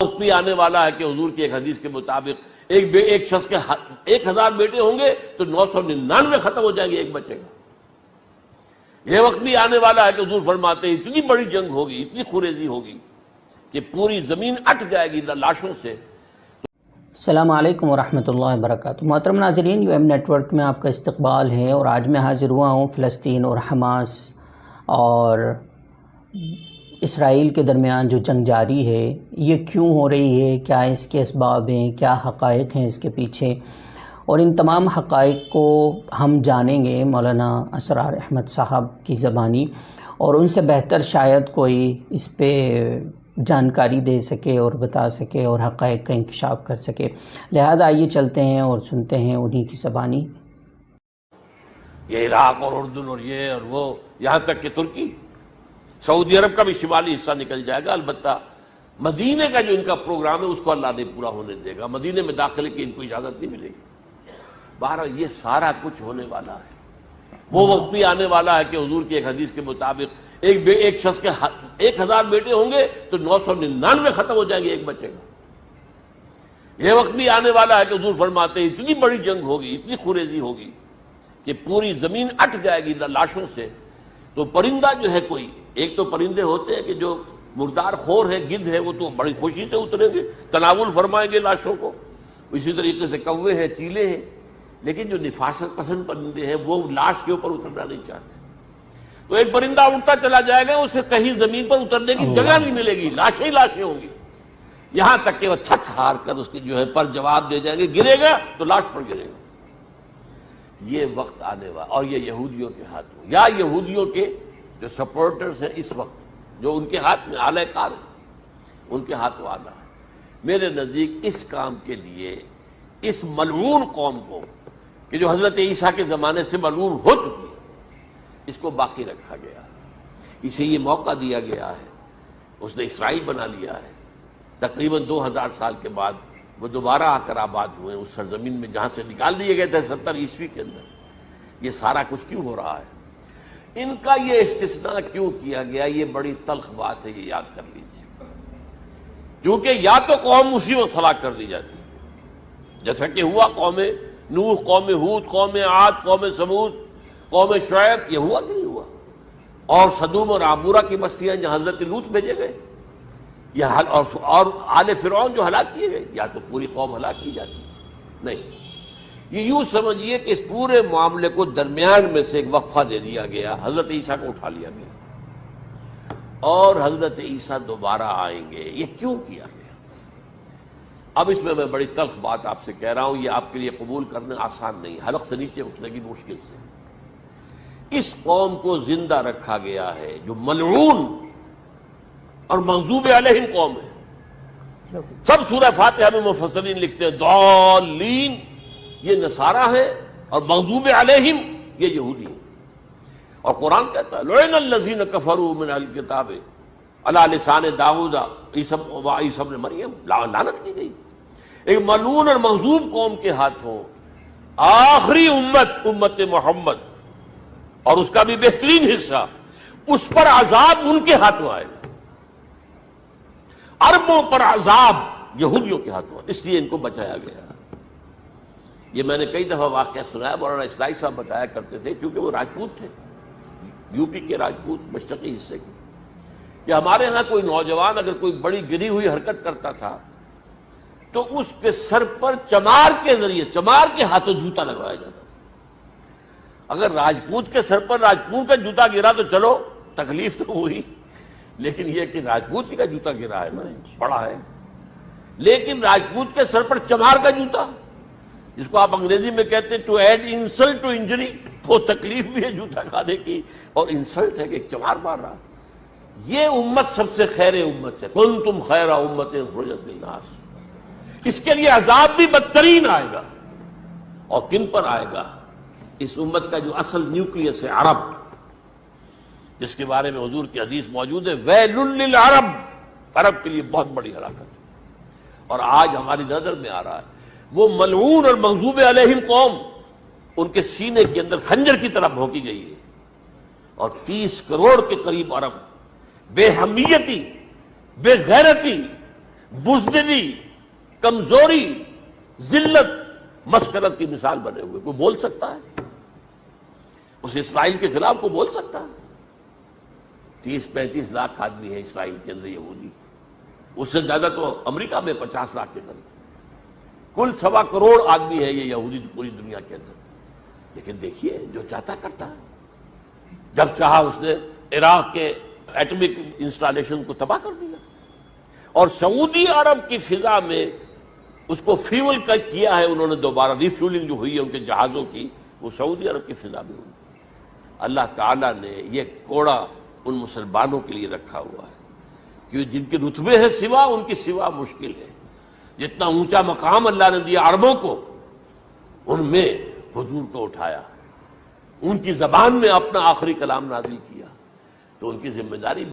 وقت بھی آنے والا ہے کہ حضور کی ایک حدیث کے مطابق ایک شخص کے 1000 بیٹے ہوں گے تو 999 ختم ہو جائیں گے، ایک بچے گا۔ یہ وقت بھی آنے والا ہے کہ حضور فرماتے ہیں اتنی بڑی جنگ ہوگی، اتنی خوریزی ہوگی کہ پوری زمین اٹھ جائے گی لاشوں سے۔ السلام علیکم ورحمۃ اللہ وبرکاتہ۔ محترم ناظرین، UM نیٹ ورک میں آپ کا استقبال ہے، اور آج میں حاضر ہوا ہوں فلسطین اور حماس اور اسرائیل کے درمیان جو جنگ جاری ہے یہ کیوں ہو رہی ہے، کیا اس کے اسباب ہیں، کیا حقائق ہیں اس کے پیچھے، اور ان تمام حقائق کو ہم جانیں گے مولانا اسرار احمد صاحب کی زبانی، اور ان سے بہتر شاید کوئی اس پہ جانکاری دے سکے اور بتا سکے اور حقائق کا انکشاف کر سکے۔ لہذا آئیے چلتے ہیں اور سنتے ہیں انہی کی زبانی۔ یہ عراق اور اردن اور یہ اور وہ، یہاں تک کہ ترکی، سعودی عرب کا بھی شمالی حصہ نکل جائے گا۔ البتہ مدینے کا جو ان کا پروگرام ہے اس کو اللہ نہیں پورا ہونے دے گا، مدینے میں داخلے کی ان کو اجازت نہیں ملے گی۔ بہرحال یہ سارا کچھ ہونے والا ہے۔ وہ وقت بھی آنے والا ہے کہ حضور کی ایک حدیث کے مطابق ایک شخص کے 1000 بیٹے ہوں گے تو 999 ختم ہو جائیں گے، ایک بچے گا۔ یہ وقت بھی آنے والا ہے کہ حضور فرماتے ہیں اتنی بڑی جنگ ہوگی، اتنی خوریزی ہوگی کہ پوری زمین اٹھ جائے گی لاشوں سے۔ تو پرندہ جو ہے کوئی، ایک تو پرندے ہوتے ہیں کہ جو مردار خور ہے، گدھ ہے، وہ تو بڑی خوشی سے اتریں گے، تناول فرمائیں گے لاشوں کو۔ اسی طریقے سے کوے ہیں، چیلے ہیں، لیکن جو نفاست پسند پرندے ہیں وہ لاش کے اوپر اترنا نہیں چاہتے۔ تو ایک پرندہ اڑتا چلا جائے گا، اسے کہیں زمین پر اترنے کی جگہ نہیں ملے گی، لاشیں ہی لاشیں ہوں گی، یہاں تک کہ وہ تھک ہار کر اس کی جو ہے پر جواب دے جائیں گے، گرے گا تو لاش پر گرے گا۔ یہ وقت آنے والا، اور یہ یہودیوں کے ہاتھوں، یا یہودیوں کے جو سپورٹرز ہیں اس وقت، جو ان کے ہاتھ میں آلہ کار ہیں، ان کے ہاتھوں آنا ہے۔ میرے نزدیک اس کام کے لیے اس ملعون قوم کو، کہ جو حضرت عیسیٰ کے زمانے سے ملعون ہو چکی ہے، اس کو باقی رکھا گیا، اسے یہ موقع دیا گیا ہے۔ اس نے اسرائیل بنا لیا ہے، تقریباً 2000 سال کے بعد وہ دوبارہ آ کر آباد ہوئے اس سرزمین میں جہاں سے نکال دیے گئے تھے 70 عیسوی کے اندر۔ یہ سارا کچھ کیوں ہو رہا ہے؟ ان کا یہ استثناء کیوں کیا گیا؟ یہ بڑی تلخ بات ہے، یہ یاد کر لیجیے، کیونکہ یا تو قوم اسی وقت ہلاک کر دی جاتی ہے، جیسا کہ ہوا قوم نوح، قوم ہود، قوم عاد، قوم ثمود، قوم شعیب، یہ ہوا کہ نہیں ہوا؟ اور سدوم اور عمورہ کی بستیاں جہاں حضرت لوط بھیجے گئے، اور آل فرعون جو ہلاک کیے گئے، یا تو پوری قوم ہلاک کی جاتی؟ نہیں، یہ یوں سمجھیے کہ اس پورے معاملے کو درمیان میں سے ایک وقفہ دے دیا گیا، حضرت عیسیٰ کو اٹھا لیا گیا، اور حضرت عیسیٰ دوبارہ آئیں گے۔ یہ کیوں کیا گیا؟ اب اس میں بڑی تلخ بات آپ سے کہہ رہا ہوں، یہ آپ کے لیے قبول کرنا آسان نہیں، حلق سے نیچے اٹھنے کی مشکل سے۔ اس قوم کو زندہ رکھا گیا ہے جو ملعون اور مغضوب علیہم قوم ہے۔ سب سورہ فاتحہ میں مفسرین لکھتے ہیں ضالین، یہ نصارہ ہے، اور مغضوب علیہم یہ یہودی ہیں۔ اور قرآن کہتا ہے لعن الذین کفروا من اہل الکتاب علی لسان داؤد وعیسی ابن مریم، لعنت کی گئی ایک ملعون اور مغضوب قوم کے ہاتھوں آخری امت محمد، اور اس کا بھی بہترین حصہ، اس پر عذاب ان کے ہاتھوں آئے گا۔ عربوں پر عذاب یہودیوں کے ہاتھوں، اس لیے ان کو بچایا گیا۔ یہ میں نے کئی دفعہ واقعہ سنایا، مولانا اصلاحی صاحب بتایا کرتے تھے، کیونکہ وہ راجپوت تھے، یوپی کے راجپوت، مشرقی حصے کے، کہ ہمارے ہاں کوئی نوجوان اگر کوئی بڑی گری ہوئی حرکت کرتا تھا تو اس کے سر پر چمار کے ذریعے، چمار کے ہاتھوں جوتا لگوایا جاتا تھا۔ اگر راجپوت کے سر پر راجپوت کا جوتا گرا تو چلو تکلیف تو ہوئی، لیکن یہ کہ راجپوت کا جوتا گرا ہے نا، پڑا ہے، لیکن راجپوت کے سر پر چمار کا جوتا، جس کو آپ انگریزی میں کہتے ہیں to add insult to injury, وہ تکلیف بھی ہے جوتا کھانے کی، اور انسلٹ ہے کہ ایک چمار مار رہا۔ یہ امت سب سے خیر امت ہے، کنتم خیر امت اخرجت للناس۔ اس کے لیے عذاب بھی بدترین آئے گا، اور کن پر آئے گا؟ اس امت کا جو اصل نیوکلیس ہے عرب، جس کے بارے میں حضور کی حدیث موجود ہے ویل للعرب، عرب کے لیے بہت بڑی ہلاکت۔ اور آج ہماری نظر میں آ رہا ہے وہ ملعون اور مغضوب علیہم قوم، ان کے سینے کے اندر خنجر کی طرح بھونکی گئی ہے، اور 30 کروڑ کے قریب عرب بے حمیتی، بے غیرتی، بزدلی، کمزوری، ذلت، مسکرت کی مثال بنے ہوئے. کوئی بول سکتا ہے اس اسرائیل کے خلاف؟ کوئی بول سکتا ہے؟ 30-35 لاکھ آدمی ہیں اسرائیل کے اندر یہودی، اس سے زیادہ تو امریکہ میں 50 لاکھ کے قریب، کل 1.25 کروڑ آدمی ہے یہ یہودی پوری دنیا کے اندر. لیکن دیکھیے جو چاہتا کرتا ہے. جب چاہا اس نے عراق کے ایٹمک انسٹالیشن کو تباہ کر دیا، اور سعودی عرب کی فضا میں اس کو فیول کیا ہے انہوں نے. دوبارہ ریفیولنگ جو ہوئی ہے ان کے جہازوں کی، وہ سعودی عرب کی فضا میں ہوئی. اللہ تعالیٰ نے یہ کوڑا ان مسلمانوں کے لیے رکھا ہوا ہے کہ جن کے رتبے ہیں سوا، ان کی سوا مشکل ہے. جتنا اونچا مقام اللہ نے دیا عربوں کو، ان میں حضور کو اٹھایا، ان کی زبان میں اپنا آخری کلام نازل کیا، تو ان کی ذمہ داری